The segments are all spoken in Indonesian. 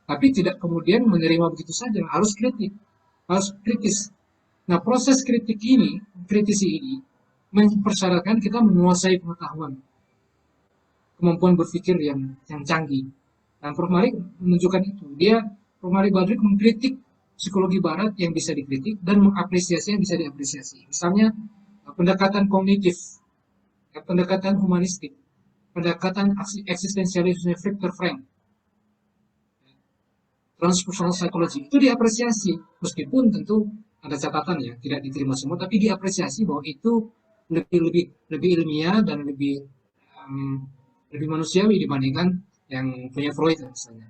tapi tidak kemudian menerima begitu saja, harus kritik, harus kritis. Nah, proses kritisi ini mempersyaratkan kita menguasai pengetahuan, kemampuan berpikir yang canggih. Dan Prof. Malik menunjukkan itu. Prof. Malik Badrik mengkritik psikologi barat yang bisa dikritik dan mengapresiasi yang bisa diapresiasi. Misalnya pendekatan kognitif, pendekatan humanistik, pendekatan eksistensialisme Viktor Frank, transpersonal psychology itu diapresiasi, meskipun tentu ada catatan ya, tidak diterima semua, tapi diapresiasi bahwa itu lebih lebih lebih ilmiah dan um, lebih manusiawi dibandingkan yang punya Freud misalnya.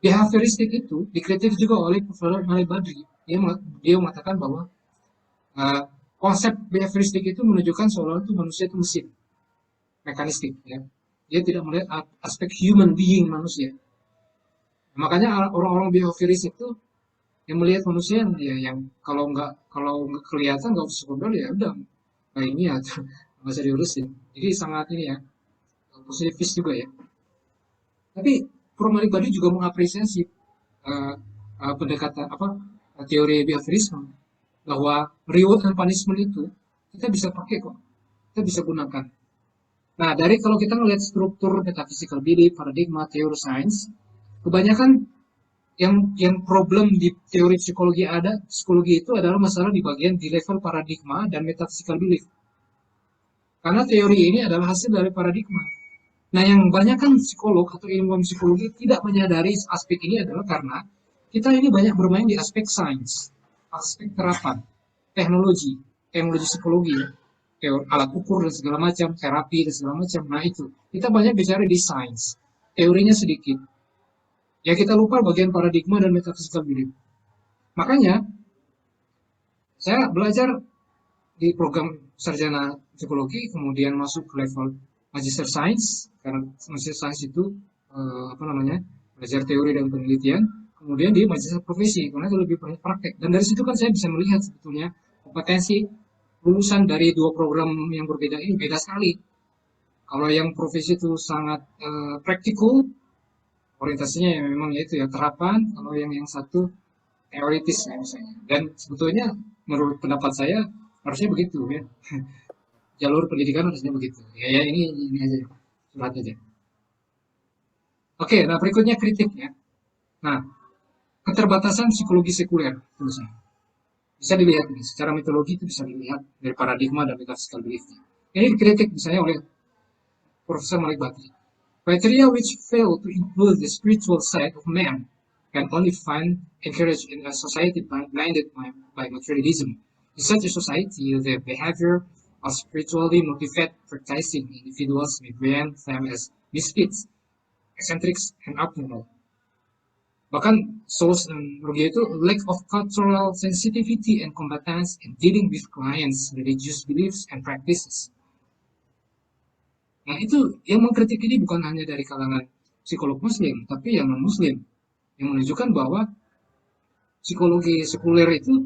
Behavioristik itu dikritik juga oleh Profesor Malik Badri. Dia mengatakan bahwa uh, konsep behavioristik itu menunjukkan seolah itu manusia itu mesin, mekanistik ya. Dia tidak melihat aspek human being manusia. Makanya orang-orang behavioris itu yang melihat manusia yang kalau nggak kelihatan nggak usah ngobrol ya udah kayak ini ya nggak usah diurusin. Jadi sangat ini ya positifis juga ya. Tapi Prof. Malik Badi juga mengapresiasi uh, pendekatan teori behaviorisme bahwa reward and punishment itu kita bisa pakai kok, kita bisa gunakan. Nah, dari kalau kita melihat struktur metaphysical belief, paradigma, teori sains, kebanyakan yang problem di teori psikologi itu adalah masalah di bagian di level paradigma dan metaphysical belief. Karena teori ini adalah hasil dari paradigma. Nah, yang banyak kan psikolog atau ilmuwan psikologi tidak menyadari aspek ini adalah karena kita ini banyak bermain di aspek sains, aspek terapan, teknologi, teknologi psikologi, teori, alat ukur dan segala macam, terapi dan segala macam. Nah itu, kita banyak bicara di sains, teorinya sedikit. Ya kita lupa bagian paradigma dan metaphysical belief. Makanya saya belajar di program sarjana psikologi, kemudian masuk ke level magister sains, karena magister sains itu apa namanya belajar teori dan penelitian, kemudian di magister profesi, karena itu lebih banyak praktek. Dan dari situ kan saya bisa melihat sebetulnya kompetensi lulusan dari dua program yang berbeda ini beda sekali. Kalau yang profesi itu sangat praktikal, orientasinya yang memang itu ya terapan, kalau yang satu teoritis ya misalnya. Dan sebetulnya menurut pendapat saya harusnya begitu ya. Jalur pendidikan harusnya begitu. Ya ini aja surat aja. Oke, nah berikutnya kritiknya. Nah, keterbatasan psikologi sekuler tulisan. Bisa dilihat nih, secara mitologi itu bisa dilihat dari paradigma dan metaphysical beliefnya. Ini dikritik misalnya oleh Profesor Malik Bakri. Criteria which fail to include the spiritual side of man can only find encouraged in a society blinded by materialism. In such a society, the behavior of spiritually motivated practicing individuals may brand them as misfits, eccentrics, and abnormal. Bahkan Souls dan Rugia itu lack of cultural sensitivity and competence in dealing with clients, religious beliefs, and practices. Nah itu yang mengkritik ini bukan hanya dari kalangan psikolog muslim, tapi yang non-muslim. Yang menunjukkan bahwa psikologi sekuler itu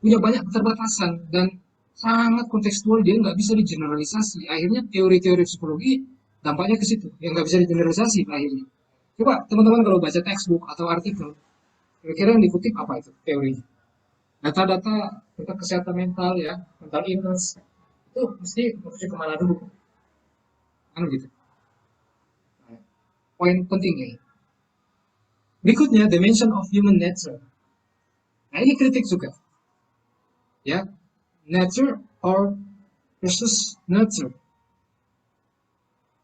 punya banyak keterbatasan dan sangat kontekstual, dia nggak bisa digeneralisasi. Akhirnya teori-teori psikologi dampaknya ke situ, yang nggak bisa digeneralisasi akhirnya. Coba teman-teman kalau baca textbook atau artikel, kira-kira yang dikutip apa itu teorinya? Data-data tentang kesehatan mental ya, mental illness, itu mesti merujuk kemana dulu? Kan gitu. Nah, poin pentingnya. Berikutnya, dimension of human nature. Nah, ini kritik juga. Ya, nature or versus nurture.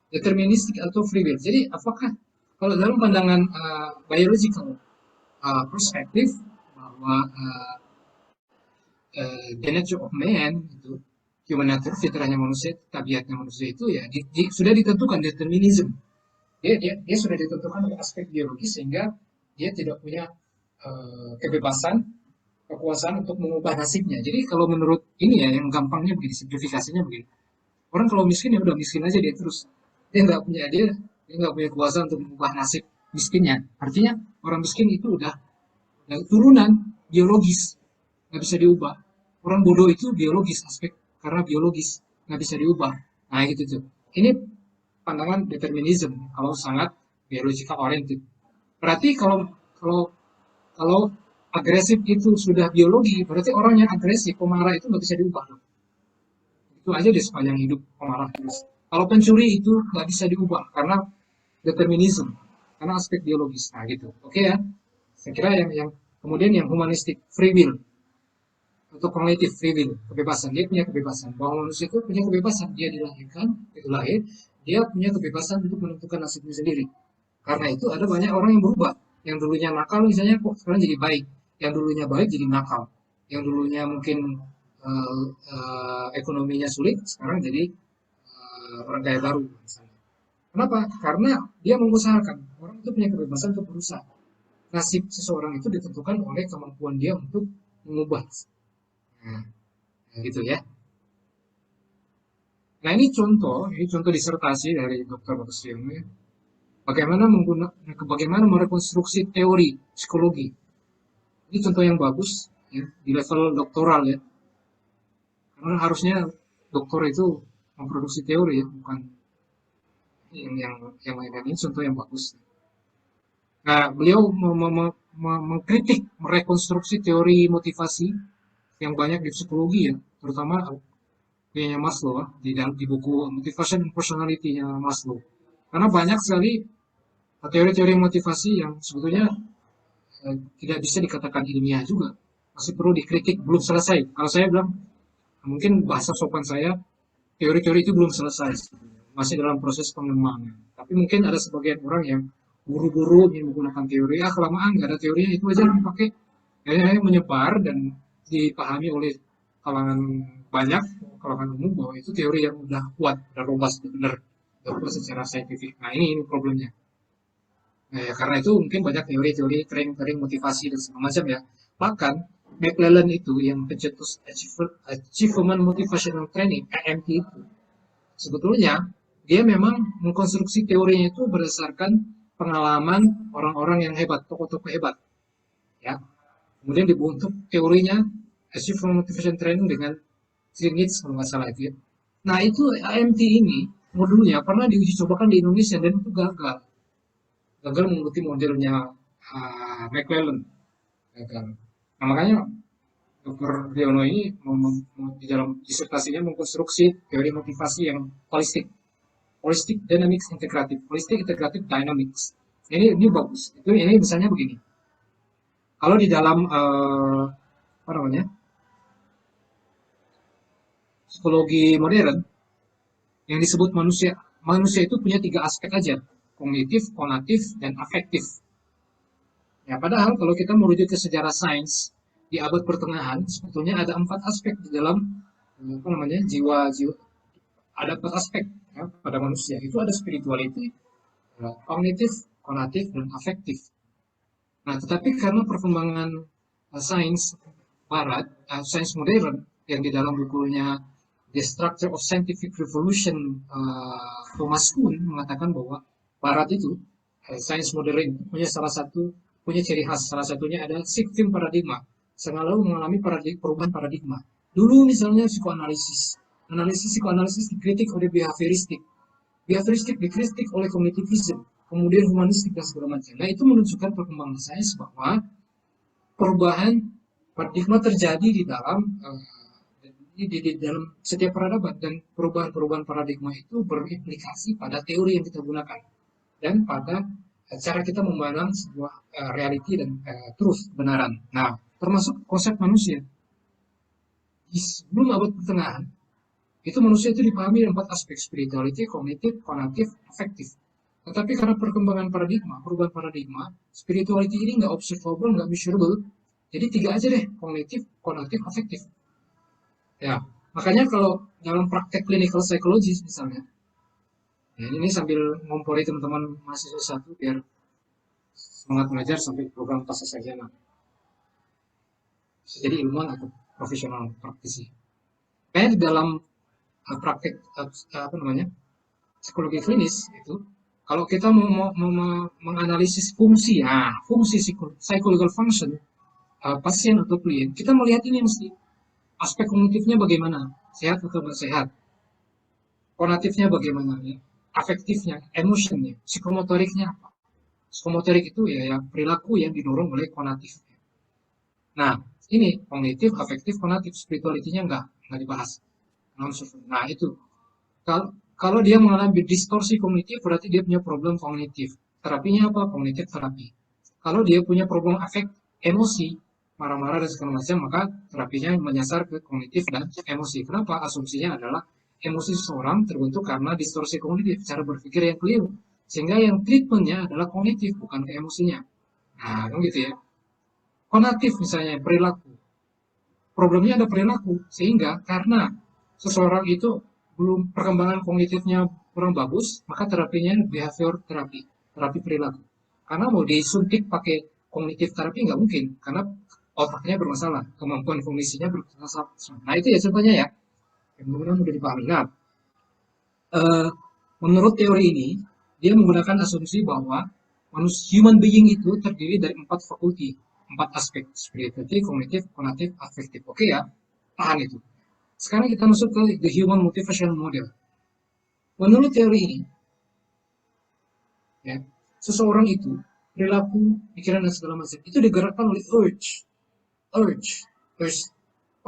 Deterministik atau free will. Jadi, apakah kalau dalam pandangan biological perspektif bahwa the nature of man itu human nature, fitrahnya manusia, tabiatnya manusia itu ya sudah ditentukan determinism. Dia sudah ditentukan oleh aspek biologis sehingga dia tidak punya kebebasan, kekuasaan untuk mengubah nasibnya. Jadi kalau menurut ini ya yang gampangnya begini, simplifikasinya begini. Orang kalau miskin ya udah miskin aja dia terus. Dia nggak punya kuasa untuk mengubah nasib miskinnya. Artinya orang miskin itu udah turunan biologis, nggak bisa diubah. Orang bodoh itu biologis, aspek karena biologis nggak bisa diubah. Nah gitu tuh. Ini pandangan determinism kalau sangat biological oriented. Berarti kalau kalau agresif itu sudah biologi, berarti orang yang agresif, pemarah itu nggak bisa diubah. Itu aja di sepanjang hidup pemarah terus. Kalau pencuri itu nggak bisa diubah karena determinisme, karena aspek biologis. Nah gitu. Oke ya. Saya kira yang kemudian yang humanistik, free will atau kognitif free will, kebebasan. Dia punya kebebasan. Bahwa manusia itu punya kebebasan. Dia dilahirkan, itu lahir, dia punya kebebasan untuk menentukan nasibnya sendiri. Karena itu ada banyak orang yang berubah. Yang dulunya nakal misalnya kok sekarang jadi baik. Yang dulunya baik jadi nakal. Yang dulunya mungkin ekonominya sulit, sekarang jadi orang kaya baru misalnya. Kenapa? Karena dia mengusahakan. Orang itu punya kebebasan untuk berusaha. Nasib seseorang itu ditentukan oleh kemampuan dia untuk mengubah. Nah, gitu ya. Nah ini contoh disertasi dari Dr. Batusriono ya. Bagaimana merekonstruksi teori psikologi. Ini contoh yang bagus ya, di level doktoral ya. Karena harusnya doktor itu memproduksi teori ya, bukan yang lain. Ini contoh yang bagus. Nah, beliau mengkritik, merekonstruksi teori motivasi yang banyak di psikologi ya, terutama punyanya Maslow ya, di buku Motivation and Personality-nya Maslow. Karena banyak sekali teori-teori motivasi yang sebetulnya tidak bisa dikatakan ilmiah juga, masih perlu dikritik, belum selesai. Kalau saya bilang, mungkin bahasa sopan saya, teori-teori itu belum selesai, masih dalam proses pengembangan. Tapi mungkin ada sebagian orang yang buru-buru ingin menggunakan teori, kelamaan nggak ada teorinya, itu aja dipakai, kayaknya menyebar dan dipahami oleh kalangan banyak, kalangan umum bahwa itu teori yang udah kuat, udah robust, benar, udah secara saintifik. Nah ini problemnya. Nah, ya, karena itu mungkin banyak teori-teori training motivasi dan segala macam ya. Bahkan McClellan itu yang pencetus Achievement Motivational Training (AMT) itu sebetulnya dia memang mengkonstruksi teorinya itu berdasarkan pengalaman orang-orang yang hebat, tokoh-tokoh hebat, ya. Kemudian dibentuk teorinya Achievement Motivation Training dengan Needs kalau nggak salah itu ya. Nah itu AMT ini modulnya pernah diuji cobakan di Indonesia dan itu gagal. Gagal mengikuti modelnya McClellan. Gagal. Nah, makanya Dr. Riono ini di dalam disertasinya mengkonstruksi teori motivasi yang holistik, holistic dynamics integratif, holistic integratif dynamics. Ini bagus. Itu ini misalnya begini. Kalau di dalam apa namanya psikologi modern yang disebut manusia, manusia itu punya 3 aspek aja, kognitif, konatif, dan afektif. Ya, padahal kalau kita merujuk ke sejarah sains di abad pertengahan, sebetulnya ada 4 aspek di dalam apa namanya jiwa-jiwa. Ada 4 aspek ya, pada manusia. Itu ada spirituality, kognitif, konatif, dan afektif. Nah, tetapi karena perkembangan sains barat, sains modern yang di dalam bukunya The Structure of Scientific Revolution, Thomas Kuhn mengatakan bahwa barat itu sains modern punya punya ciri khas, salah satunya adalah shifting paradigma, selalu mengalami perubahan paradigma. Dulu misalnya analisis psikoanalisis dikritik oleh behavioristik dikritik oleh kognitivism, kemudian humanistik dan segala macam. Nah itu menunjukkan perkembangan sains bahwa perubahan paradigma terjadi di dalam setiap peradaban, dan perubahan-perubahan paradigma itu berimplikasi pada teori yang kita gunakan dan pada cara kita memandang sebuah reality dan truth, kebenaran. Nah, termasuk konsep manusia. Sebelum abad pertengahan, itu manusia itu dipahami 4 aspek, spirituality, kognitif, konatif, afektif. Tetapi karena perkembangan paradigma, perubahan paradigma, spirituality ini nggak observable, nggak measurable, jadi 3 aja deh, kognitif, konatif, afektif. Ya, makanya kalau dalam praktek clinical psychologist misalnya, ya ini sambil ngompori teman-teman mahasiswa satu biar semangat belajar sampai program pasca sarjana. Bisa jadi ilmuwan atau profesional praktisi. Kayak di dalam praktek apa namanya psikologi klinis itu, kalau kita mau menganalisis fungsi, fungsi psychological function pasien atau klien, kita melihat ini mesti aspek kognitifnya bagaimana, sehat atau tidak sehat, konatifnya bagaimana, ya, afektifnya, emotionnya, psikomotoriknya apa, Psikomotorik itu ya perilaku yang didorong oleh konatif. Nah, ini kognitif, afektif, konatif, spiritualitinya nggak dibahas. Nah, itu. Kalau dia mengalami distorsi kognitif, berarti dia punya problem kognitif. Terapinya apa? Kognitif terapi. Kalau dia punya problem afek, emosi, marah-marah dan segala macam, maka terapinya menyasar ke kognitif dan emosi. Kenapa? Asumsinya adalah emosi seseorang terbentuk karena distorsi kognitif, cara berpikir yang keliru. Sehingga yang treatmentnya adalah kognitif, bukan ke emosinya. Nah, kan gitu ya. Konatif misalnya, perilaku. Problemnya ada perilaku, sehingga karena seseorang itu belum perkembangan kognitifnya kurang bagus, maka terapinya behavior terapi, terapi perilaku. Karena mau disuntik pakai kognitif terapi nggak mungkin, karena otaknya bermasalah, kemampuan kognisinya bermasalah. Nah itu ya contohnya ya, mudah-mudahan mudah dipahami. Nah, eh, menurut teori ini, dia menggunakan asumsi bahwa manusia human being itu terdiri dari 4 fakulti, 4 aspek, spirituality, kognitif, konatif, afektif. Oke ya, tahan itu. Sekarang kita masuk ke the human motivation model. Menurut teori ini, ya, seseorang itu perilaku, pikiran dan segala macam itu digerakkan oleh urge, urge,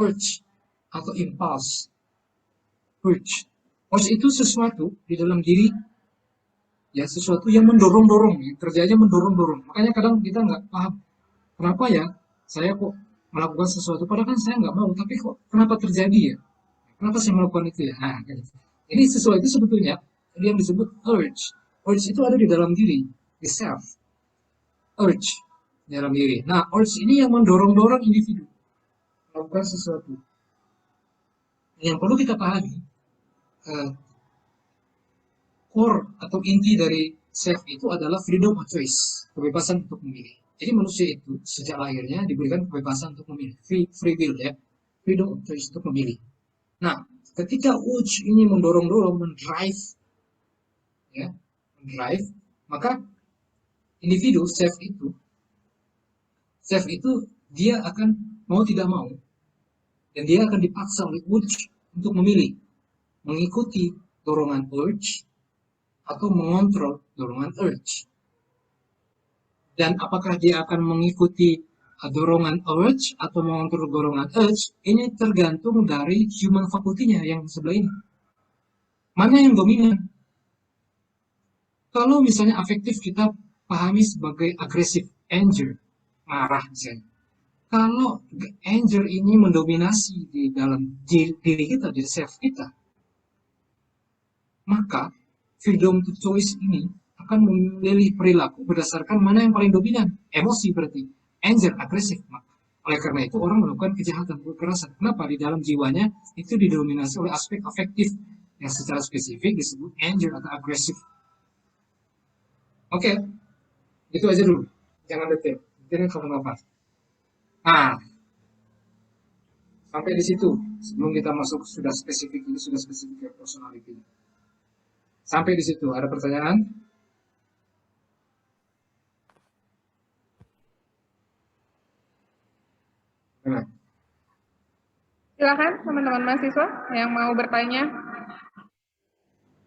urge atau impulse. Urge itu sesuatu di dalam diri, ya sesuatu yang mendorong-dorong, ya, kerjanya mendorong-dorong. Makanya kadang kita nggak paham kenapa ya saya kok melakukan sesuatu, padahal kan saya nggak mau, tapi kok kenapa terjadi ya? Kenapa saya melakukan itu ya? Nah, ini sesuatu itu sebetulnya yang disebut urge. Urge itu ada di dalam diri, di self. Urge di dalam diri. Nah, urge ini yang mendorong-dorong individu melakukan sesuatu. Yang perlu kita pahami, uh, core atau inti dari self itu adalah freedom of choice, kebebasan untuk memilih. Jadi manusia itu sejak lahirnya diberikan kebebasan untuk memilih, free will ya, freedom of choice untuk memilih. Nah, ketika urge ini mendorong-dorong, mendrive, ya, mendrive, maka individu self itu dia akan mau tidak mau, dan dia akan dipaksa oleh urge untuk memilih, mengikuti dorongan urge atau mengontrol dorongan urge. Dan apakah dia akan mengikuti dorongan urge atau mengontrol dorongan urge, ini tergantung dari human fakultinya yang sebelah ini. Mana yang dominan? Kalau misalnya afektif kita pahami sebagai agresif, anger, marah misalnya. Kalau anger ini mendominasi di dalam diri kita, di self kita, maka freedom to choice ini akan memilih perilaku berdasarkan mana yang paling dominan. Emosi berarti, anger, agresif. Oleh karena itu orang melakukan kejahatan, kekerasan. Kenapa? Di dalam jiwanya itu didominasi oleh aspek afektif yang secara spesifik disebut anger atau agresif. Oke, itu aja dulu. Jangan detail. Detailnya kamu apa? Nah, sampai di situ. Sebelum kita masuk sudah spesifik, ini sudah spesifik personality. Sampai di situ. Ada pertanyaan? Nah, Silakan teman-teman mahasiswa yang mau bertanya.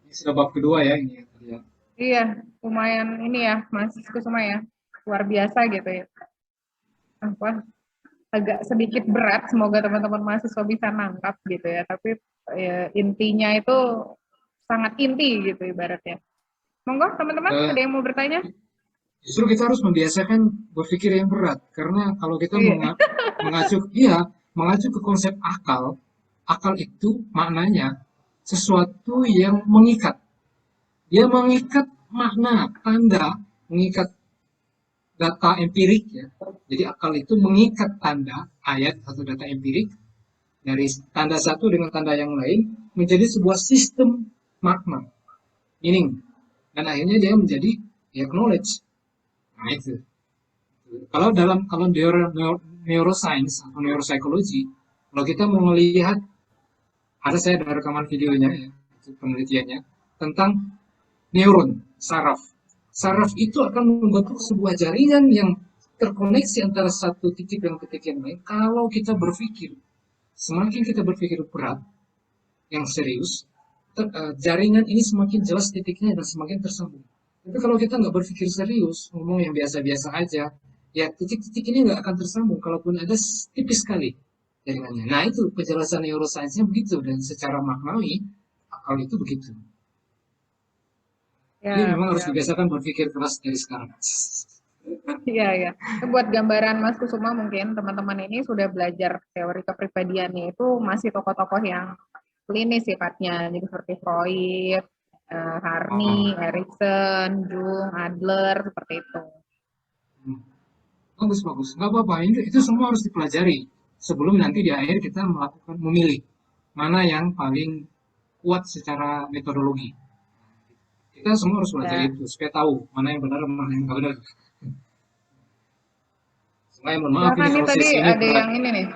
ini sudah bab kedua ya ini ya. Iya, lumayan ini ya, Mas Kusuma ya. Luar biasa gitu ya. Apa? Agak sedikit berat, semoga teman-teman mahasiswa bisa nangkap gitu ya. Tapi ya, intinya itu sangat inti gitu ibaratnya. Monggo teman-teman, ada yang mau bertanya? Justru kita harus membiasakan berpikir yang berat, karena kalau kita Iya. mengacu ke konsep akal, akal itu maknanya sesuatu yang mengikat. Dia mengikat makna, tanda, mengikat data empirik ya. Jadi akal itu mengikat tanda, ayat atau data empirik dari tanda satu dengan tanda yang lain menjadi sebuah sistem makna, meaning, dan akhirnya dia menjadi ya knowledge. Nah itu. Kalau neuroscience atau neuropsikologi, kalau kita mau melihat, ada saya ada rekaman videonya ya, itu penelitiannya tentang neuron, saraf. Saraf itu akan membentuk sebuah jaringan yang terkoneksi antara satu titik dengan titik yang lain. Kalau kita berpikir, semakin kita berpikir berat, yang serius, jaringan ini semakin jelas titiknya dan semakin tersambung. Tapi kalau kita nggak berpikir serius, ngomong yang biasa-biasa aja, ya titik-titik ini nggak akan tersambung. Kalaupun ada tipis sekali jaringannya. Nah itu penjelasan neuroscience-nya begitu dan secara maknawi akal itu begitu. Jadi Ya, memang harus ya, dibiasakan berpikir keras dari sekarang. iya, ya. Buat gambaran Mas Kusuma mungkin teman-teman ini sudah belajar teori kepribadiannya itu masih tokoh-tokoh yang klinis sifatnya, jadi seperti Freud, Harney, Oh, Erikson, Jung, Adler, seperti itu. bagus bagus, nggak apa-apa. Itu semua harus dipelajari sebelum nanti di akhir kita melakukan memilih mana yang paling kuat secara metodologi. Kita semua harus belajar Ya, itu supaya tahu mana yang benar mana yang nggak benar. Saya mohon maaf silakan ini nih kalau tadi sesi ini ada berat. yang ini nih,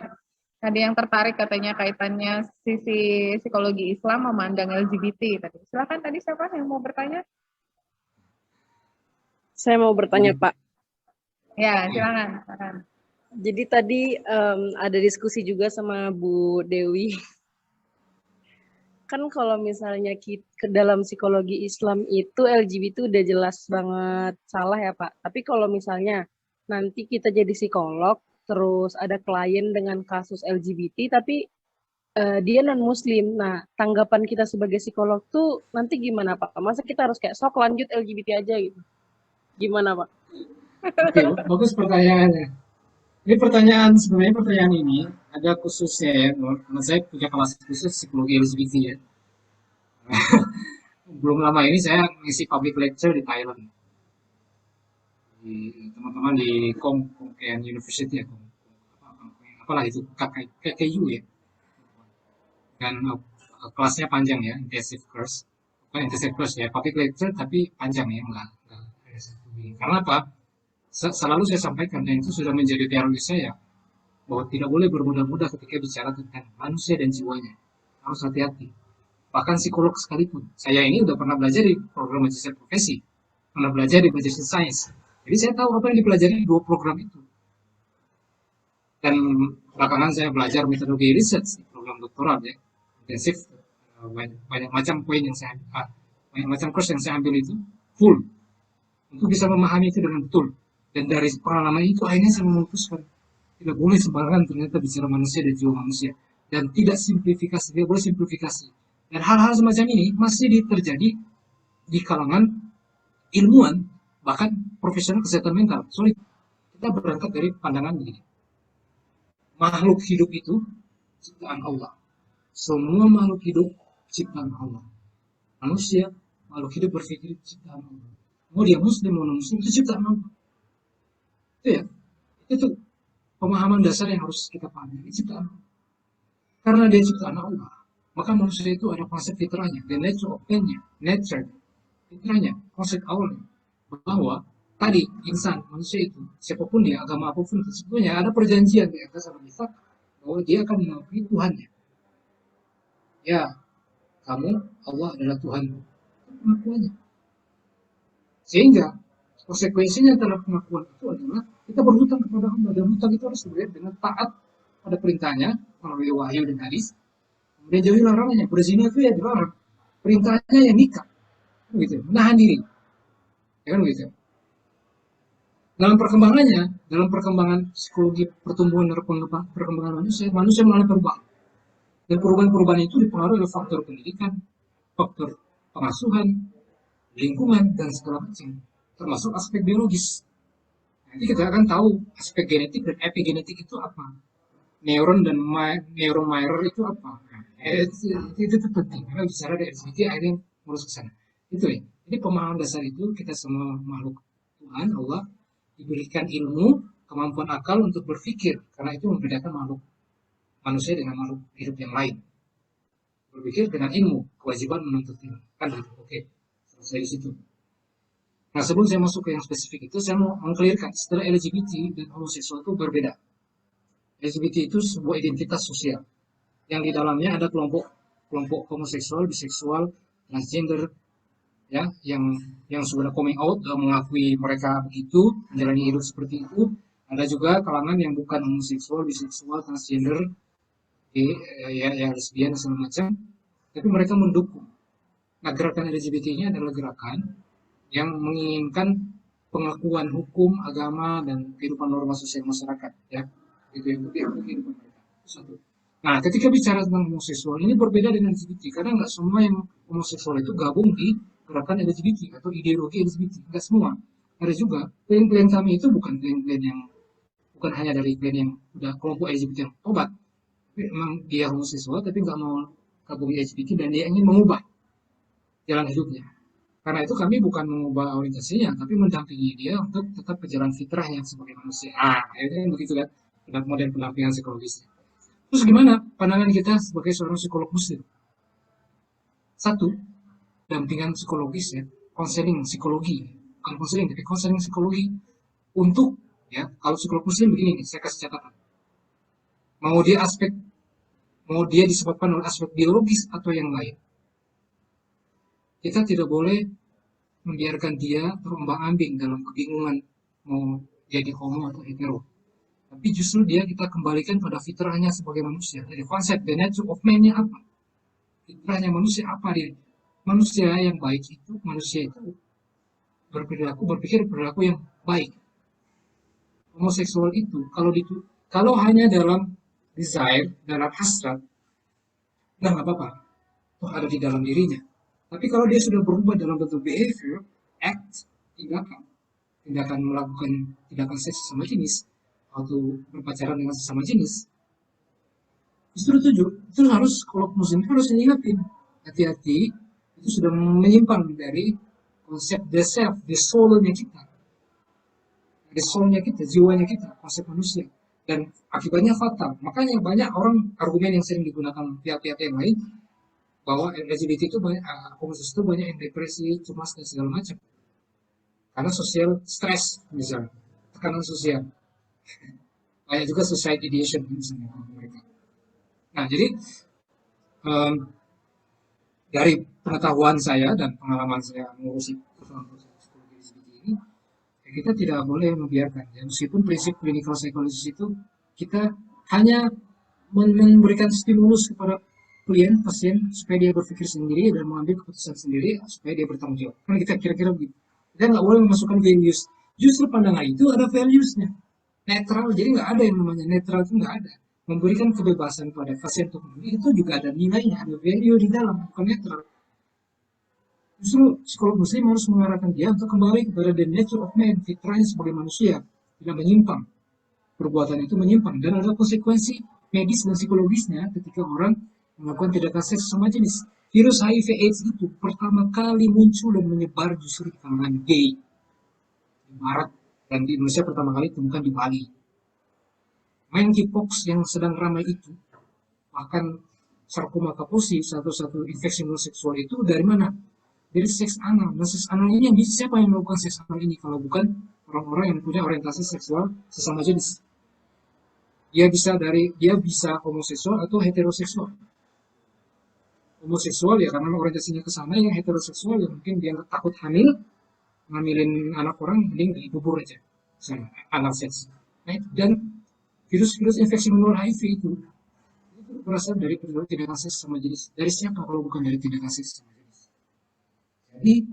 ada yang tertarik katanya kaitannya sisi psikologi Islam memandang LGBT tadi. Silakan tadi siapa yang mau bertanya? Saya mau bertanya, Pak. Ya, silakan. Silakan. Jadi tadi ada diskusi juga sama Bu Dewi. Kan kalau misalnya ke dalam psikologi Islam itu LGBT udah jelas banget salah ya, Pak. Tapi kalau misalnya nanti kita jadi psikolog, terus ada klien dengan kasus LGBT, tapi dia non-muslim. Nah, tanggapan kita sebagai psikolog tuh nanti gimana, Pak? Masa kita harus kayak sok lanjut LGBT aja gitu? Gimana, Pak? Oke, bagus pertanyaannya. Ini sebenarnya pertanyaan ini ada khususnya ya, karena saya punya kelas khusus psikologi LGBT ya. Belum lama ini saya ngisi public lecture di Thailand. Di teman-teman di Kong University ya, apalah itu, KKU ya. Dan kelasnya panjang ya, intensive course. Bukan intensive course ya, public lecture tapi panjang ya, enggak. Karena apa? Selalu saya sampaikan, dan itu sudah menjadi teori saya, bahwa tidak boleh bermudah-mudah ketika bicara tentang manusia dan jiwanya. Harus hati-hati. Bahkan psikolog sekalipun. Saya ini udah pernah belajar di program magister profesi, pernah belajar di magister science. Jadi saya tahu apa yang dipelajari di dua program itu. Dan belakangan saya belajar metodologi research di program doktoral ya, intensif, banyak macam poin yang banyak macam course yang saya ambil itu full untuk bisa memahami itu dengan betul. Dan dari pengalaman itu akhirnya saya memutuskan tidak boleh sembarangan ternyata bicara manusia dan jiwa manusia, dan tidak simplifikasi, tidak boleh simplifikasi. Dan hal-hal semacam ini masih terjadi di kalangan ilmuwan, bahkan profesional kesehatan mental. Sorry, kita berangkat dari pandangan begini. Makhluk hidup itu ciptaan Allah. Semua makhluk hidup ciptaan Allah. Manusia, makhluk hidup berpikir ciptaan Allah. Mau dia muslim, mau non-muslim, itu ciptaan Allah. Itu ya, itu pemahaman dasar yang harus kita pahami. Ini ciptaan Allah. Karena dia ciptaan Allah, maka manusia itu ada konsep fitrahnya, the nature of man-nya, nature, fitrahnya, konsep awalnya, bahwa tadi insan, manusia itu, siapapun dia, agama apapun, sebetulnya ada perjanjian di atas al-Mithaq bahwa dia akan mengakui Tuhannya. Ya, kamu, Allah adalah Tuhan. Pengakuannya. Sehingga konsekuensinya dalam pengakuan itu adalah kita berhutang kepada Allah, dan hutang itu harus dilihat dengan taat pada perintahnya melalui wahyu dan hadis. Kemudian jauhi larangannya, berzina itu ya dilarang. Perintahnya yang nikah, gitu, menahan diri, ya kan begitu. Dalam perkembangan psikologi pertumbuhan dan perkembangan manusia mengalami perubahan. Dan perubahan-perubahan itu dipengaruhi oleh faktor pendidikan, faktor pengasuhan, lingkungan, dan segala macam, termasuk aspek biologis. Nanti kita akan tahu aspek genetik dan epigenetik itu apa. Neuron dan neuron mirror itu apa. Nah, itu penting, karena bicara dari LGBT akhirnya ngurus ke sana. Itu ya. Jadi pemahaman dasar itu kita semua makhluk Tuhan, Allah, diberikan ilmu, kemampuan akal untuk berpikir, karena itu membedakan makhluk manusia dengan makhluk hidup yang lain. Berpikir dengan ilmu, kewajiban menuntut ilmu. Kan gitu. Oke, selesai di situ. Nah, sebelum saya masuk ke yang spesifik itu, saya mau mengklirkan istilah LGBT dan homoseksual itu berbeda. LGBT itu sebuah identitas sosial yang di dalamnya ada kelompok homoseksual, biseksual, transgender, ya, yang sudah coming out, mengakui mereka begitu, menjalani hidup seperti itu. Ada juga kalangan yang bukan homoseksual, biseksual, transgender, ya lesbian dan segala macam, tapi mereka mendukung. Nah, gerakan LGBT ini adalah gerakan yang menginginkan pengakuan hukum, agama, dan kehidupan norma sosial masyarakat, ya. Itu yang kehidupan mereka. Satu. Nah, ketika bicara tentang homoseksual, ini berbeda dengan LGBT, karena nggak semua yang homoseksual itu gabung di gerakan LGBT atau ideologi LGBT, nggak semua. Ada juga klien-klien kami itu bukan klien-klien yang bukan hanya dari klien yang udah kelompok LGBT yang tobat, tapi memang dia homoseksual tapi nggak mau gabung di LGBT dan dia ingin mengubah jalan hidupnya. Karena itu kami bukan mengubah orientasinya, tapi mendampingi dia untuk tetap ke jalan fitrahnya sebagai manusia. Itu kan begitu kan, model pendampingan psikologisnya. Terus gimana pandangan kita sebagai seorang psikolog muslim? Satu, dampingan psikologis ya, konseling psikologi, bukan konseling tapi konseling psikologi untuk ya kalau psikolog muslim begini nih, saya kasih catatan. Mau dia disebabkan oleh aspek biologis atau yang lain. Kita tidak boleh membiarkan dia terombang-ambing dalam kebingungan mau jadi homo atau hetero. Tapi justru dia kita kembalikan pada fitrahnya sebagai manusia. Jadi konsep the nature of man-nya apa? Fitrahnya manusia apa dia? Manusia yang baik itu, manusia itu berpikir perilaku yang baik. Homoseksual itu kalau hanya dalam desire, dalam hasrat, nggak apa-apa. Toh ada di dalam dirinya. Tapi kalau dia sudah berubah dalam bentuk behavior, act, tindakan melakukan tindakan seks sesama jenis, atau berpacaran dengan sesama jenis, justru itu harus kalau muslim harus ingatin, hati-hati, itu sudah menyimpang dari konsep the self, the soul-nya kita, jiwanya kita, konsep manusia. Dan akibatnya fatal. Makanya banyak orang argumen yang sering digunakan pihak-pihak yang lain bahwa LGBT itu banyak, homoseksual itu banyak yang depresi, cemas dan segala macam. Karena sosial stres misalnya, tekanan sosial. Banyak juga suicide ideation misalnya mereka. Nah, jadi dari pengetahuan saya dan pengalaman saya mengurusi persoalan psikologi LGBT ini, kita tidak boleh membiarkan ya, meskipun prinsip clinical psychologist itu kita hanya memberikan stimulus kepada klien pasien supaya dia berpikir sendiri dan mengambil keputusan sendiri supaya dia bertanggung jawab. Karena kita kira-kira begitu. Kita nggak boleh memasukkan values. Justru pandangan itu ada valuesnya, netral. Jadi nggak ada yang namanya netral, itu nggak ada. Memberikan kebebasan pada pasien untuk memilih itu juga ada nilainya, ada value di dalam, bukan netral. Justru psikolog muslim harus mengarahkan dia untuk kembali kepada the nature of man, fitrahnya sebagai manusia, tidak menyimpang. Perbuatan itu menyimpang dan ada konsekuensi medis dan psikologisnya ketika orang melakukan tindakan seks sama jenis. Virus HIV/AIDS itu pertama kali muncul dan menyebar justru di kalangan gay di Barat, dan di Indonesia pertama kali ditemukan di Bali. Monkeypox yang sedang ramai itu, bahkan sarkoma kaposi, satu infeksi seksual itu dari mana? Dari seks anal. Nah, seks anal ini siapa yang melakukan seks anal ini kalau bukan orang-orang yang punya orientasi seksual sesama jenis? Dia bisa homoseksual atau heteroseksual. Homoseksual ya karena orientasinya ke sana, yang heteroseksual ya mungkin dia takut hamil, ngambilin anak orang mending dikubur aja. Misalnya anal seks. Nah, dan virus-virus infeksi menular HIV itu berasal dari tindakan seks sama jenis. Dari siapa kalau bukan dari tindakan seks sama jenis? Jadi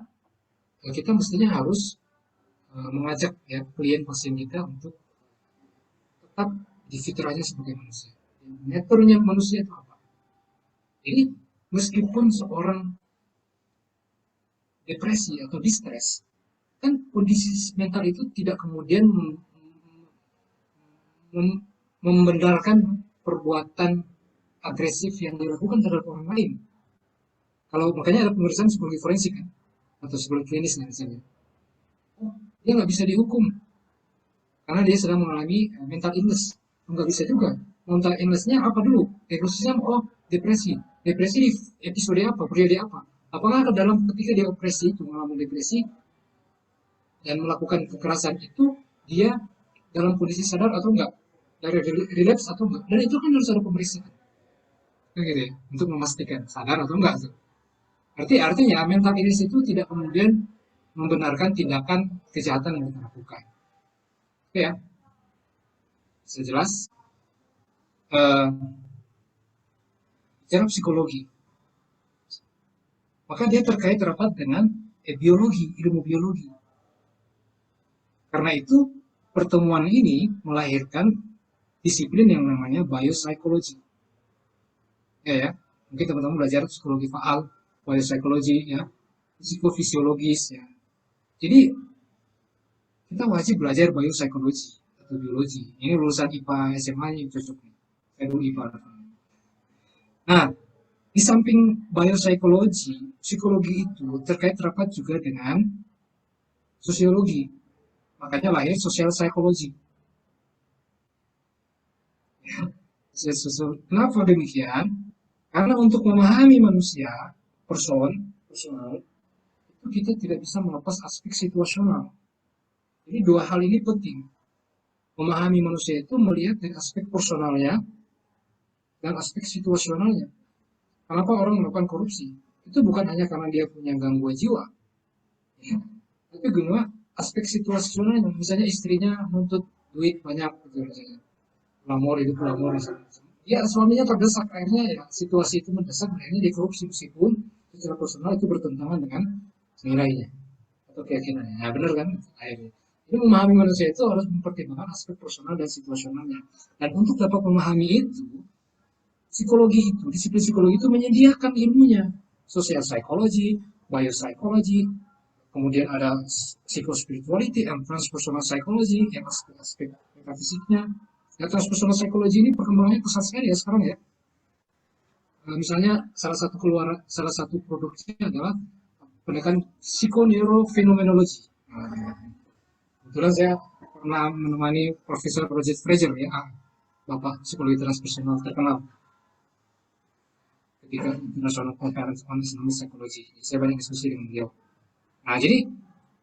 kita mestinya harus mengajak ya klien pasien kita untuk tetap di fitrahnya sebagai manusia. Naturnya manusia itu apa? Jadi meskipun seorang depresi atau distres, kan kondisi mental itu tidak kemudian membenarkan perbuatan agresif yang dilakukan terhadap orang lain. Kalau makanya ada pemeriksaan psikologi forensik kan, atau psikologi klinis misalnya. Dia nggak bisa dihukum karena dia sedang mengalami mental illness. Nggak bisa juga. Mental illness-nya apa dulu? Diagnosisnya depresi. Depresi di episode apa? Periode apa? Apakah dalam ketika dia depresi itu mengalami depresi dan melakukan kekerasan itu dia dalam kondisi sadar atau enggak? Dari relapse atau enggak? Dan itu kan harus ada pemeriksaan. Gitu ya, untuk memastikan sadar atau enggak tuh. Artinya mental illness itu tidak kemudian membenarkan tindakan kejahatan yang kita lakukan. Oke ya, sejelas bicara psikologi, maka dia terkait rapat dengan biologi, ilmu biologi. Karena itu pertemuan ini melahirkan disiplin yang namanya biopsikologi. Ya, mungkin teman-teman belajar psikologi faal, biopsikologi, ya, psikofisiologis, ya. Jadi kita wajib belajar biopsikologi atau biologi. Ini lulusan IPA SMA yang cocok nih. Saya dulu IPA. Nah, di samping biopsikologi, psikologi itu terkait rapat juga dengan sosiologi. Makanya lahir sosial psikologi. Kenapa demikian? Karena untuk memahami manusia, personal, itu kita tidak bisa melepas aspek situasional. Jadi dua hal ini penting. Memahami manusia itu melihat dari aspek personalnya dan aspek situasionalnya. Kenapa orang melakukan korupsi? Itu bukan hanya karena dia punya gangguan jiwa, ya, tapi guna aspek situasionalnya. Misalnya istrinya nuntut duit banyak, gitu misalnya. Lamor, ya suaminya terdesak, akhirnya ya situasi itu mendesak, akhirnya dia korupsi meskipun secara personal itu bertentangan dengan nilainya atau keyakinannya. Nah, benar kan? Akhirnya. Jadi memahami manusia itu harus mempertimbangkan aspek personal dan situasionalnya. Dan untuk dapat memahami itu, psikologi itu, disiplin psikologi itu menyediakan ilmunya. Sosial psikologi, biopsikologi, kemudian ada psychospirituality and transpersonal psychology, yang aspek metafisiknya. Ya, transpersonal psychology ini perkembangannya pesat sekali ya sekarang ya. Misalnya salah satu produknya adalah pendekatan psikoneurofenomenologi. Kebetulan saya pernah menemani Profesor Roger Fraser ya, Bapak psikologi transpersonal terkenal ketika International Conference on Islamic Psychology. Saya banyak diskusi dengan beliau. Nah, jadi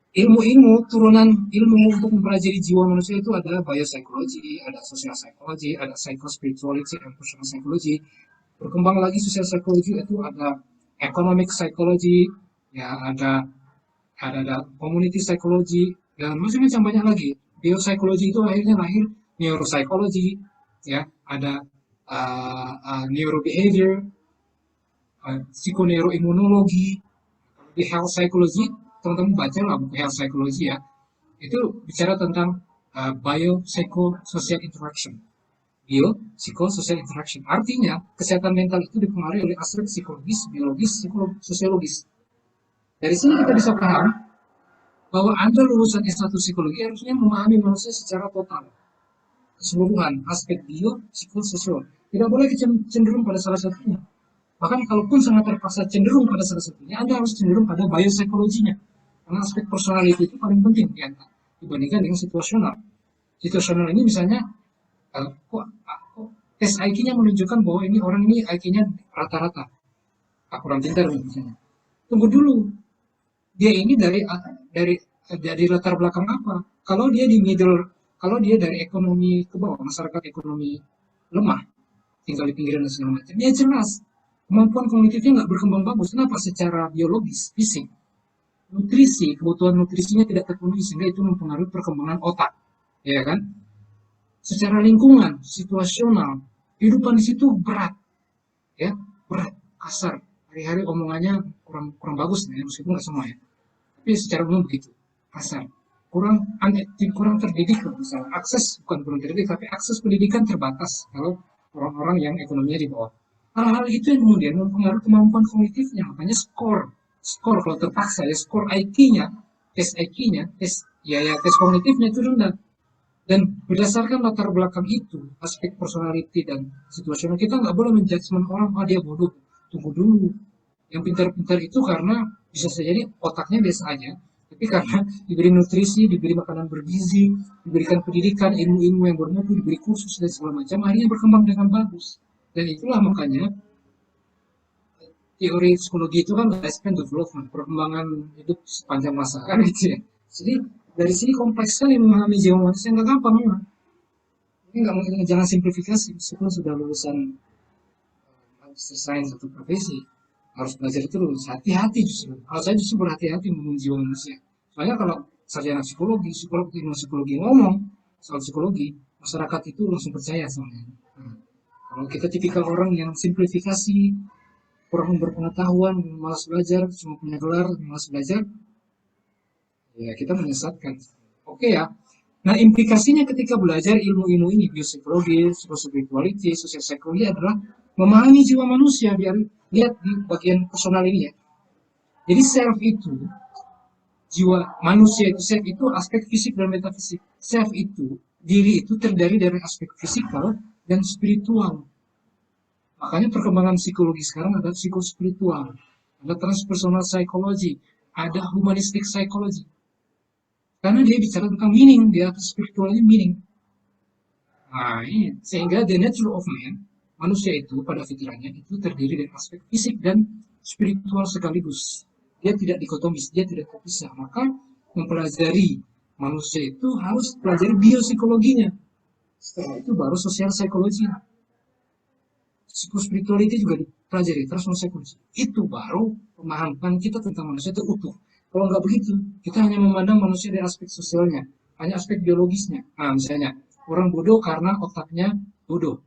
ilmu-ilmu, turunan ilmu untuk mempelajari jiwa manusia itu ada biopsikologi, ada social psychology, ada psychospirituality, and personal psychology. Berkembang lagi social psychology itu ada economic psychology, ya ada community psychology, dan macam-macam banyak lagi. Biopsikologi itu akhirnya lahir neuropsychology, ya ada neurobehavior, psikoneuroimmunologi. Di health psychology, teman-teman baca lah buku health psychology ya, itu bicara tentang biopsychosocial interaction. Biopsychosocial interaction artinya kesehatan mental itu dipengaruhi oleh aspek psikologis, biologis, sosiologis. Dari sini kita bisa paham bahwa Anda lulusan S1 psikologi harusnya memahami manusia secara total, keseluruhan aspek biopsikososial. Tidak boleh cenderung pada salah satunya. Bahkan kalaupun sangat terpaksa cenderung pada salah satunya, Anda harus cenderung pada biopsikologinya. Karena aspek personality itu paling penting dibandingkan dengan situasional. Situasional ini misalnya, tes IQ-nya menunjukkan bahwa ini orang ini IQ-nya rata-rata. Kurang pintar misalnya. Tunggu dulu. Dia ini dari latar belakang apa? Kalau dia dari ekonomi ke bawah, masyarakat ekonomi lemah, tinggal di pinggiran dan segala macam, ya jelas kemampuan kognitifnya nggak berkembang bagus. Kenapa? Secara biologis, fisik, kebutuhan nutrisinya tidak terpenuhi sehingga itu mempengaruhi perkembangan otak, ya kan? Secara lingkungan, situasional, kehidupan di situ berat, ya, berat, kasar. Hari-hari omongannya kurang bagus, ya, meskipun nggak semua ya. Tapi secara umum begitu, kasar, kurang terdidik, misalnya akses bukan kurang terdidik, tapi akses pendidikan terbatas kalau orang-orang yang ekonominya di bawah. Hal-hal itu yang kemudian mempengaruhi kemampuan kognitifnya, makanya skor kalau terpaksa ya, skor IQ-nya, tes IQ-nya, tes kognitifnya itu rendah. Dan berdasarkan latar belakang itu, aspek personality dan situasional, kita nggak boleh menjudgment orang, dia bodoh. Tunggu dulu. Yang pintar-pintar itu karena bisa saja otaknya biasa aja, tapi karena diberi nutrisi, diberi makanan bergizi, diberikan pendidikan, ilmu-ilmu yang bermutu, diberi kursus dan segala macam, akhirnya berkembang dengan bagus. Dan itulah makanya teori psikologi itu kan lifespan development, perkembangan hidup sepanjang masa kan gitu ya. Jadi dari sini kompleks sekali memahami jiwa manusia, nggak gampang memang. Ini jangan simplifikasi, meskipun sudah lulusan magister sains atau profesi, harus belajar terus, hati-hati justru. Kalau saya justru berhati-hati memahami jiwa manusia. Soalnya kalau sarjana ilmu psikologi ngomong soal psikologi, masyarakat itu langsung percaya soalnya. Kalau kita tipikal orang yang simplifikasi, kurang berpengetahuan, malas belajar, cuma punya gelar, malas belajar, Ya, kita menyesatkan. Oke ya. Nah, implikasinya ketika belajar ilmu-ilmu ini, biopsikologi, psikospirituality, sosial psikologi adalah memahami jiwa manusia. Biar lihat di bagian personal ini ya. Jadi self itu, jiwa manusia itu, self itu aspek fisik dan metafisik. Self itu, diri itu terdiri dari aspek fisikal dan spiritual. Makanya perkembangan psikologi sekarang ada psikospiritual, ada transpersonal psychology, ada humanistic psychology. Karena dia bicara tentang meaning, di atas spiritualnya meaning. Nah, ini. Sehingga the nature of man, manusia itu pada fitrahnya itu terdiri dari aspek fisik dan spiritual sekaligus. Dia tidak dikotomis, dia tidak terpisah. Maka mempelajari manusia itu harus pelajari biopsikologinya. Setelah itu baru sosial psikologi. Psikospirituality juga dipelajari, transpersonal psychology. Itu baru pemahaman kita tentang manusia itu utuh. Kalau nggak begitu, kita hanya memandang manusia dari aspek sosialnya, hanya aspek biologisnya. Nah, misalnya, orang bodoh karena otaknya bodoh.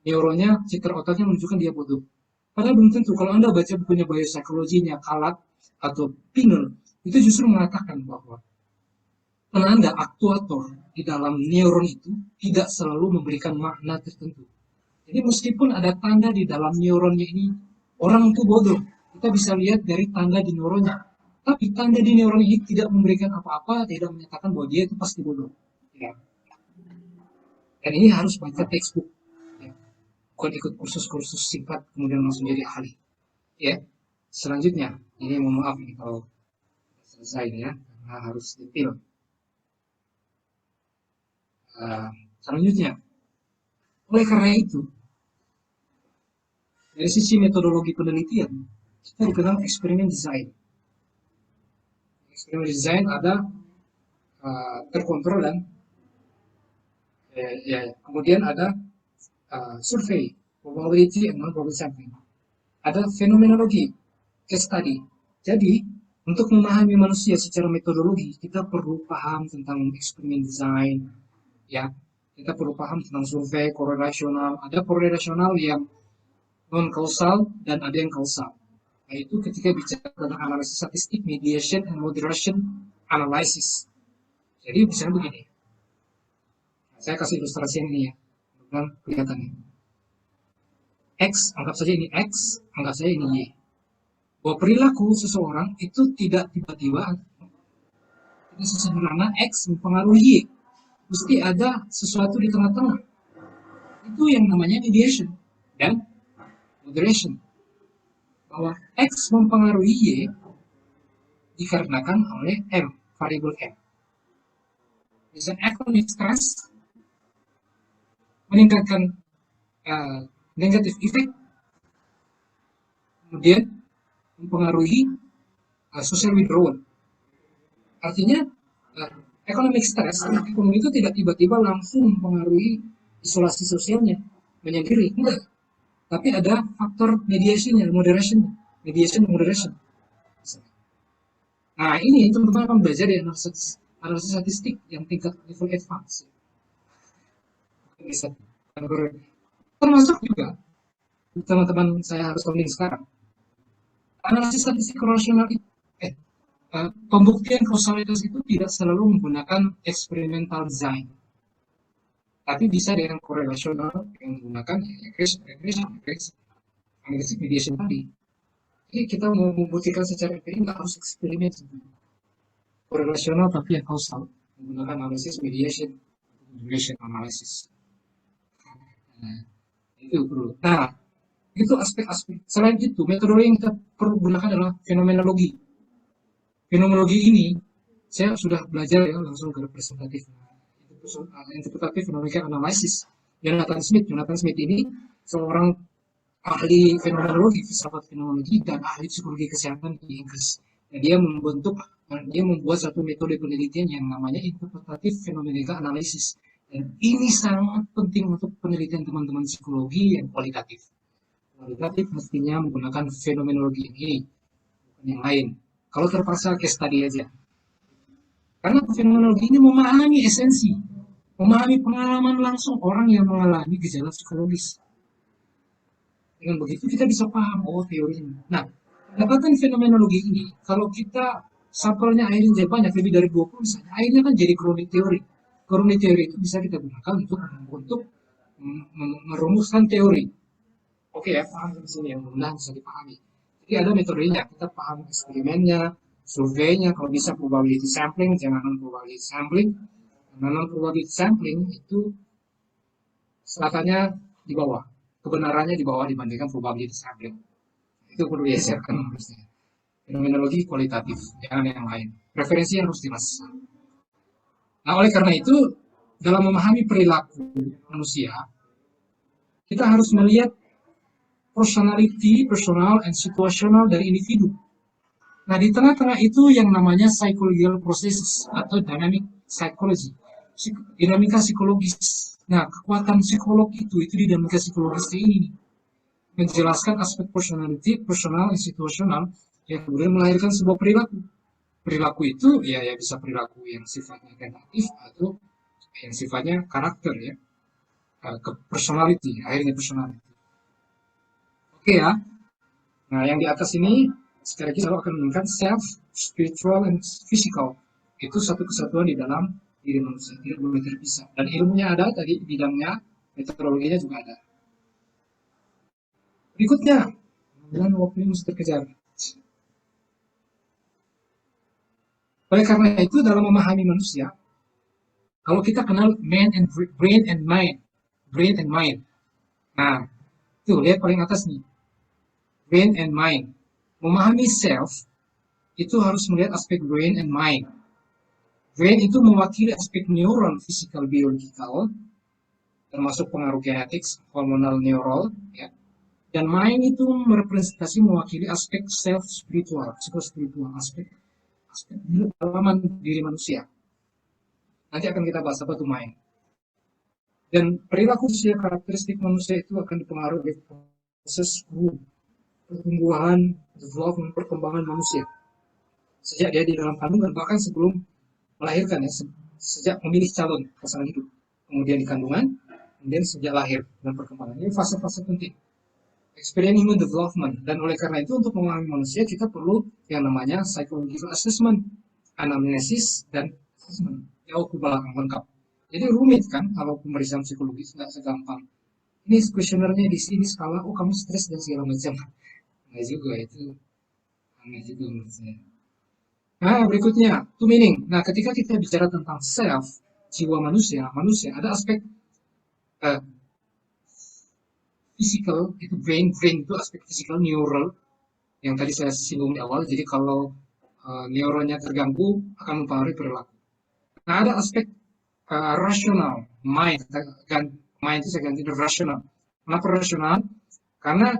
Neuronnya, citra otaknya menunjukkan dia bodoh. Padahal belum tentu. Kalau Anda baca bukunya biopsikologinya, Kalat atau Pinel, itu justru mengatakan bahwa penanda aktuator di dalam neuron itu tidak selalu memberikan makna tertentu. Jadi meskipun ada tanda di dalam neuronnya ini, orang itu bodoh. Kita bisa lihat dari tanda di neuronnya. Tapi tanda di neuron ini tidak memberikan apa-apa, tidak menyatakan bahwa dia itu pasti bodoh. Ya. Dan ini harus baca textbook. Ya. Bukan ikut kursus-kursus singkat, kemudian langsung jadi ahli. Ya. Selanjutnya, ini mohon maaf nih kalau selesai ya, karena harus detail. Selanjutnya, oleh karena itu, dari sisi metodologi penelitian, kita dikenal eksperimen desain. Eksperimen desain ada terkontrol dan kemudian ada survei, probability and non-probability sampling. Ada fenomenologi, case study. Jadi, untuk memahami manusia secara metodologi, kita perlu paham tentang eksperimen desain, ya. Kita perlu paham tentang survei, korelasional. Ada korelasional yang non-kausal dan ada yang kausal. Yaitu ketika bicara tentang analisis statistik, mediation and moderation analysis. Jadi misalnya begini. Saya kasih ilustrasi ini ya. Mudah-mudahan kelihatan ya. X, anggap saja ini X, anggap saja ini Y. Bahwa perilaku seseorang itu tidak tiba-tiba, tidak sesederhana X mempengaruhi Y. Mesti ada sesuatu di tengah-tengah. Itu yang namanya mediation dan moderation. Bahwa X mempengaruhi Y dikarenakan oleh M, variabel M. Misalnya economic stress meningkatkan negative effect, kemudian mempengaruhi social withdrawal. Artinya economic stress, ekonomi itu tidak tiba-tiba langsung mempengaruhi isolasi sosialnya, menyendiri, enggak. Tapi ada faktor mediation, moderation, mediation, moderation. Nah, ini teman-teman akan belajar di analisis statistik yang tingkat level advance. Termasuk juga teman-teman saya harus landing sekarang. Analisis statistik rasional itu, pembuktian kausalitas itu tidak selalu menggunakan experimental design, tapi bisa dengan korelasional yang menggunakan regression, analisis mediation tadi. Jadi kita mau membuktikan secara empirik nggak harus eksperimen sebenarnya. Korelasional tapi yang kausal menggunakan analisis mediation, regression analysis. Nah, itu perlu. Nah, itu aspek-aspek. Selain itu, metode yang kita perlu gunakan adalah fenomenologi. Fenomenologi ini saya sudah belajar ya langsung ke representatif, interpretatif fenomenical analysis. Jonathan Smith ini seorang ahli fenomenologi, filsafat fenomenologi dan ahli psikologi kesehatan di Inggris. Dan dia membuat satu metode penelitian yang namanya interpretatif fenomenical analysis. Dan ini sangat penting untuk penelitian teman-teman psikologi yang kualitatif. Kualitatif mestinya menggunakan fenomenologi ini, bukan yang lain. Kalau terpaksa case study aja. Karena fenomenologi ini memahami esensi, memahami pengalaman langsung orang yang mengalami gejala psikologis. Dengan begitu kita bisa paham, oh teorinya. Nah, pendekatan fenomenologi ini, kalau kita sampelnya airnya jadi banyak, lebih dari 20 misalnya, airnya kan jadi chronic teori. Chronic teori itu bisa kita gunakan untuk merumuskan teori. Oke ya, paham di sini yang mudah bisa dipahami. Jadi ada metodenya, kita paham eksperimennya, surveinya, kalau bisa probability sampling, jangan non probability sampling. Karena non probability sampling itu selatannya di bawah, kebenarannya di bawah dibandingkan probability sampling. Itu perlu diajarkan harusnya. Fenomenologi kualitatif, jangan yang lain. Referensi harus jelas. Nah, oleh karena itu, dalam memahami perilaku manusia, kita harus melihat personality, personal, and situational dari individu. Nah, di tengah-tengah itu yang namanya psychological processes atau dynamic psychology, dinamika psikologis. Nah, kekuatan psikolog itu di dinamika psikologis ini menjelaskan aspek personality, personal, and situational yang kemudian melahirkan sebuah perilaku. Perilaku itu ya bisa perilaku yang sifatnya negatif atau yang sifatnya karakter ya, ke personality, akhirnya personality. Oke ya. Nah, yang di atas ini sekali lagi selalu akan menunjukkan self, spiritual, and physical. Itu satu kesatuan di dalam diri manusia, tidak boleh terpisah. Dan ilmunya ada tadi, bidangnya, metodologinya juga ada. Berikutnya, dengan waktu mesti terkejar. Oleh karena itu, dalam memahami manusia, kalau kita kenal brain and mind. Nah, tuh lihat paling atas nih, brain and mind. Memahami self itu harus melihat aspek brain and mind. Brain itu mewakili aspek neuron, physical, biological, termasuk pengaruh genetik, hormonal, neural, ya. Dan mind itu merepresentasi mewakili aspek self spiritual, psikospiritual, aspek pengalaman diri manusia. Nanti akan kita bahas apa itu mind. Dan perilaku manusia, karakteristik manusia itu akan dipengaruhi oleh proses pertumbuhan, development, perkembangan manusia. Sejak dia di dalam kandungan, bahkan sebelum melahirkan ya, sejak memilih calon pasangan hidup. Kemudian di kandungan, kemudian sejak lahir dan perkembangan. Ini fase-fase penting. Experience human development. Dan oleh karena itu untuk memahami manusia kita perlu yang namanya psychological assessment, anamnesis dan assessment. Jauh ke belakang lengkap. Jadi rumit kan kalau pemeriksaan psikologis, nggak segampang. Ini kuesionernya di sini skala, oh kamu stres dan segala macam. Nggak juga itu. Aneh juga menurut saya. Nah berikutnya, to meaning. Nah ketika kita bicara tentang self, jiwa manusia ada aspek physical, itu brain itu aspek physical, neural, yang tadi saya singgung di awal. Jadi kalau neuronnya terganggu akan mempengaruhi perilaku. Nah ada aspek rasional, mind itu saya ganti rasional. Kenapa rasional? Karena